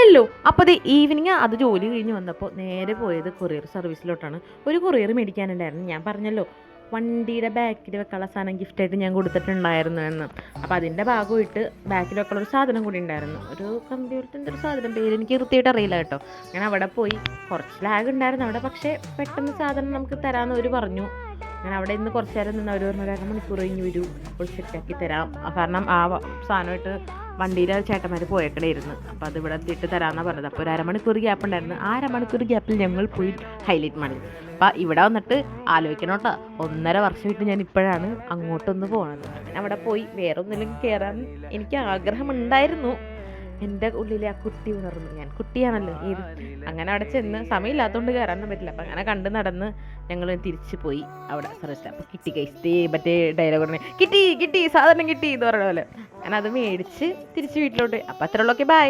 ഇല്ലല്ലോ. അപ്പോൾ അത് ഈവനിങ് അത് ജോലി കഴിഞ്ഞ് വന്നപ്പോൾ നേരെ പോയത് കൊറിയർ സർവീസിലോട്ടാണ്. ഒരു കൊറിയർ മേടിക്കാനുണ്ടായിരുന്നു. ഞാൻ പറഞ്ഞല്ലോ വണ്ടിയുടെ ബാക്കിൽ വെക്കാനുള്ള സാധനം ഗിഫ്റ്റായിട്ട് ഞാൻ കൊടുത്തിട്ടുണ്ടായിരുന്നു എന്ന്. അപ്പോൾ അതിൻ്റെ ഭാഗമായിട്ട് ബാക്കിൽ വെക്കാനുള്ള ഒരു സാധനം കൂടി ഉണ്ടായിരുന്നു. ഒരു കമ്പ്യൂട്ടറിൻ്റെ ഒരു സാധനം, പേര് എനിക്ക് കൃത്യമായിട്ട് അറിയില്ല കേട്ടോ. ഞാൻ അവിടെ പോയി, കുറച്ച് ലാഗ് ഉണ്ടായിരുന്നു അവിടെ, പക്ഷേ പെട്ടെന്ന് സാധനം നമുക്ക് തരാമെന്ന് അവർ പറഞ്ഞു. ഞാൻ അവിടെ ഇന്ന് കുറച്ച് നേരം നിന്ന് അവർ പറഞ്ഞു 1 മണിക്കൂർ കഴിഞ്ഞ് വരൂ, അപ്പോൾ സെറ്റാക്കി തരാം. കാരണം ആ സാധനമായിട്ട് വണ്ടിയിലെ ചേട്ടന്മാർ പോയേക്കണായിരുന്നു. അപ്പോൾ അത് ഇവിടെ എത്തിയിട്ട് തരാമെന്നാണ് പറഞ്ഞത്. അപ്പോൾ ഒരു 1/2 മണിക്കൂർ ഗ്യാപ്പ് ഉണ്ടായിരുന്നു. ആ 1/2 മണിക്കൂർ ഗ്യാപ്പിൽ ഞങ്ങൾ പോയി ഹൈലൈറ്റ് മണി. അപ്പം ഇവിടെ വന്നിട്ട് ആലോചിക്കണം കേട്ടോ, 1.5 വർഷമായിട്ട് ഞാൻ ഇപ്പോഴാണ് അങ്ങോട്ടൊന്ന് പോകുന്നത്. അങ്ങനെ അവിടെ പോയി വേറെ ഒന്നിലും കയറാൻ എനിക്ക് ആഗ്രഹമുണ്ടായിരുന്നു. എൻ്റെ ഉള്ളിലെ ആ കുട്ടി ഉണർന്നു. ഞാൻ കുട്ടിയാണല്ലോ ഏത്. അങ്ങനെ അവിടെ ചെന്ന് സമയമില്ലാത്തതുകൊണ്ട് കയറാനൊന്നും പറ്റില്ല. അപ്പം അങ്ങനെ കണ്ട് നടന്ന് ഞങ്ങൾ തിരിച്ച് പോയി അവിടെ സർവീസിൽ. അപ്പോൾ കിട്ടി കഴിച്ചിട്ട് മറ്റേ ഡയലോഗ് പറഞ്ഞ് കിട്ടി കിട്ടി സാധനം കിട്ടി എന്ന് പറഞ്ഞ പോലെ ഞാൻ അത് മേടിച്ച് തിരിച്ച് വീട്ടിലോട്ട്. അപ്പം അത്രയുള്ളൂ. Okay, by.